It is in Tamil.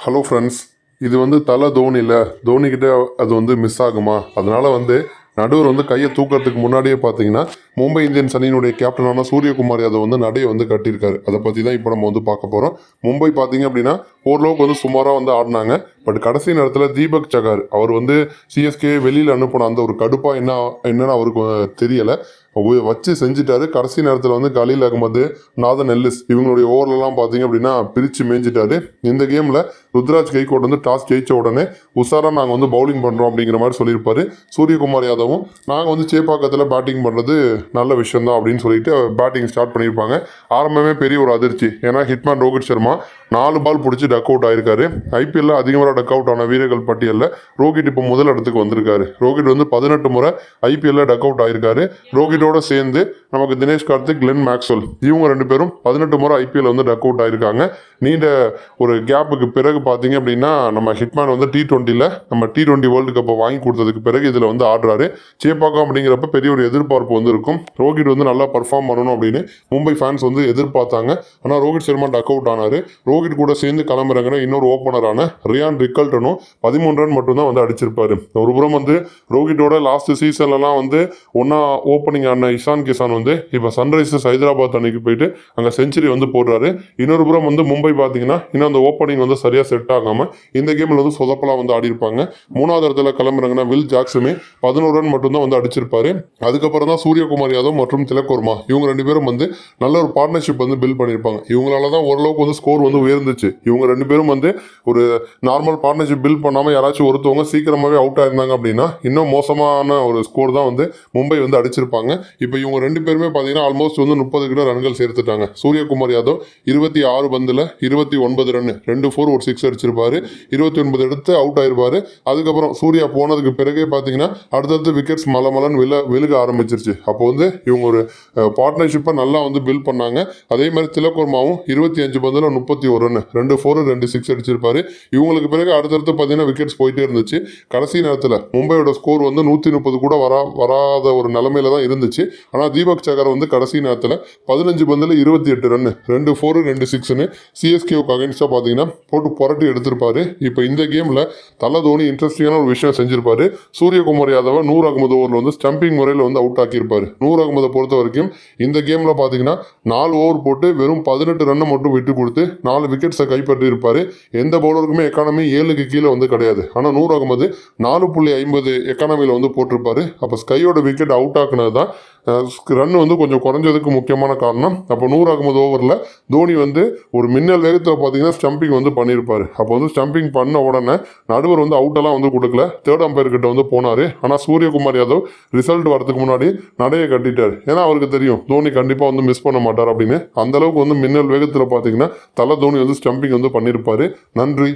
ஹலோ ஃப்ரெண்ட்ஸ், இது தலை தோனியில் தோனிக்கிட்ட அது மிஸ் ஆகுமா? அதனால் நடுவர் கையை தூக்கிறதுக்கு முன்னாடியே பார்த்தீங்கன்னா மும்பை இந்தியன்ஸ் அணியினுடைய கேப்டனான சூரியகுமார் யாதவ் நடையை கட்டியிருக்காரு. அதை பற்றி தான் இப்போ நம்ம பார்க்க போகிறோம். மும்பை பார்த்தீங்க அப்படின்னா ஓரளவுக்கு சுமாராக ஆடினாங்க. பட் கடைசி நேரத்தில் தீபக் சகார் அவர் சிஎஸ்கே வெளியில் அனுப்பின அந்த ஒரு கடுப்பாக என்னன்னு அவருக்கு தெரியலை, வச்சு செஞ்சுட்டாரு. கடைசி நேரத்தில் கலீல் அகமது, நாதன் எல்லிஸ் இவங்களுடைய ஓவர்லாம் பார்த்தீங்க அப்படின்னா பிரித்து மேய்ஞ்சிட்டாரு. இந்த கேமில் ருத்ராஜ் கைகோட் டாஸ் ஜெயிச்ச உடனே உஷாராக நாங்கள் பவுலிங் பண்ணுறோம் அப்படிங்கிற மாதிரி சொல்லியிருப்பாரு. சூரியகுமார் யாதவும் நாங்கள் சேப்பாக்கத்தில் பேட்டிங் பண்ணுறது நல்ல விஷயம்தான் அப்படின்னு சொல்லிட்டு பேட்டிங் ஸ்டார்ட் பண்ணியிருப்பாங்க. ஆரம்பமே பெரிய ஒரு அதிர்ச்சி. ஏன்னா ஹிட்மேன் ரோஹித் சர்மா 4 பால் பிடிச்சி டக் அவுட் ஆயிருக்காரு. ஐபிஎல்ல அதிகமாக டக் அவுட் ஆன வீரர்கள் பட்டியலில் ரோஹித் இப்போ முதல் இடத்துக்கு வந்திருக்காரு. ரோஹித் 18 முறை ஐபிஎல்ல டக் அவுட் ஆயிருக்காரு. ரோஹித்தோட சேர்ந்து நமக்கு தினேஷ் கார்த்திக், கிளென் மேக்ஸ்வெல் இவங்க 2 பேரும் 18 முறை ஐபிஎல் டக் அவுட் ஆயிருக்காங்க. நீண்ட ஒரு கேப்புக்கு பிறகு பார்த்தீங்க அப்படின்னா நம்ம ஹிட்மேன் T20ல நம்ம T20 வேர்ல்டு கப்பை வாங்கி கொடுத்ததுக்கு பிறகு இதில் ஆடுறாரு. சேப்பாக்கம் அப்படிங்கிறப்ப பெரிய ஒரு எதிர்பார்ப்பு இருக்கும். ரோஹித் நல்லா பர்ஃபார்ம் பண்ணணும் அப்படின்னு மும்பை ஃபேன்ஸ் எதிர்பார்த்தாங்க. ஆனால் ரோஹித் சர்மா டக் அவுட் ஆனார். ரோஹித் கூட சேர்ந்து களமிறங்கின இன்னொரு ஓப்பனரான ரியான் ரிக்கல்டனும் 13 ரன் மட்டும்தான் அடிச்சிருப்பாரு. ஒரு புறம் ரோஹித்தோட லாஸ்ட் சீசன்லலாம் ஒன்னா ஓப்பனிங் ஆன இஷான் கிஷான் இப்போ சன்ரைசர்ஸ் ஹைதராபாத் அணிக்கு போயிட்டு அங்கே செஞ்சுரி போடுறாரு. இன்னொரு புறம் மும்பை பார்த்தீங்கன்னா இன்னும் அந்த ஓப்பனிங் சரியாக செட் ஆகாமல் இந்த கேமில் சொதப்பலாம் ஆடி இருப்பாங்க. 3வது இடத்துல களமிறங்கின வில் ஜாக்சனே 11 ரன் மட்டும்தான் அடிச்சிருப்பாரு. அதுக்கப்புறம் தான் சூரியகுமார் யாதவ் மற்றும் திலக் வர்மா இவங்க 2 பேரும் நல்ல ஒரு பார்ட்னர்ஷிப் பில்ட் பண்ணியிருப்பாங்க. இவங்களால தான் ஓரளவுக்கு ஸ்கோர் உயர்ந்துச்சு. இவங்க 2 பேரும் ஒரு நார்மல் பார்ட்னர்ஷிப் பில்ட் பண்ணாமல் யாராச்சும் ஒருத்தவங்க சீக்கிரமாகவே அவுட் ஆயிருந்தாங்க அப்படின்னா இன்னும் மோசமான ஒரு ஸ்கோர் தான் மும்பை அடிச்சிருப்பாங்க. இப்போ இவங்க 2 பேருமே பார்த்தீங்கன்னா ஆல்மோஸ்ட் 30 கிட்ட ரன்கள் சேர்த்துட்டாங்க. சூரியகுமார் யாதவ் 26 பந்தில் 29 ரன், 2 4 ஒரு 6 அடிச்சிருப்பாரு. 29 எடுத்து அவுட் ஆயிருப்பாரு. அதுக்கப்புறம் சூர்யா போனதுக்கு பிறகே பார்த்தீங்கன்னா அடுத்தடுத்து விக்கெட்ஸ் மலமலன்னு விழுக ஆரம்பிச்சிருச்சு. அப்போ இவங்க ஒரு பார்ட்னர்ஷிப்பை நல்லா பில்ட் பண்ணாங்க. அதே மாதிரி திலக் வர்மாவும் 25 பந்தில் 31 ரன், 2 4 2 6 அடிச்சிருப்பாரு. இவங்களுக்கு பிறகு அடுத்தடுத்து பார்த்தீங்கன்னா விக்கெட்ஸ் போயிட்டே இருந்துச்சு. கடைசி நேரத்தில் மும்பையோட ஸ்கோர் 130 கூட வராத ஒரு நிலைமையில தான் இருந்துச்சு. ஆனால் தீபக் சகர் கடைசி நேரத்தில் 15 பந்தில் 28 ரன், 2 4 2 6ன்னு சிஎஸ்கேவுக்கு அகைன்ஸ்டாக பார்த்தீங்கன்னா போட்டு புரட்டி எடுத்திருப்பாரு. இப்போ இந்த கேமில் தலை தோனி இன்ட்ரெஸ்டிங்கான ஒரு விஷயம் செஞ்சிருப்பாரு. சூரியகுமார் யாதவ 100 அகமது ஓவரில் ஸ்டம்பிங் முறையில் அவுட் ஆக்கியிருப்பாரு. 100 அகமதை பொறுத்த வரைக்கும் இந்த கேமில் பார்த்தீங்கன்னா 4 ஓவர் போட்டு வெறும் 18 ரன்னை மட்டும் விட்டு கொடுத்து 4 விக்கெட்ஸை கைப்பற்றி இருப்பாரு. எந்த பவுலருக்குமே எக்கானமி 7க்கு கீழே கிடையாது. ஆனால் 100 அகமது 4.50 எக்கானமியில் போட்டிருப்பாரு. அப்போ ஸ்கையோட விக்கெட் அவுட் ஆக்குனது தான் ரன் கொஞ்சம் குறைஞ்சதுக்கு முக்கியமான காரணம். அப்போ 100 அகமது ஓவரில் தோனி ஒரு மின்னல் வேகத்தில் பார்த்தீங்கன்னா ஸ்டம்பிங் பண்ணியிருப்பாரு. அப்போ ஸ்டம்பிங் பண்ண உடனே நடுவர் அவுட்டெல்லாம் கொடுக்கல. தேர்ட் அம்பையர் கிட்ட போனார். ஆனால் சூரியகுமார் யாதவ் ரிசல்ட் வரதுக்கு முன்னாடி நடையை கட்டிட்டார். ஏன்னா அவருக்கு தெரியும் தோனி கண்டிப்பாக மிஸ் பண்ண மாட்டார் அப்படின்னு. அந்த அளவுக்கு மின்னல் வேகத்தில் பார்த்தீங்கன்னா தலை தோனி ஸ்டம்பிங் பண்ணியிருப்பாரு. நன்றி.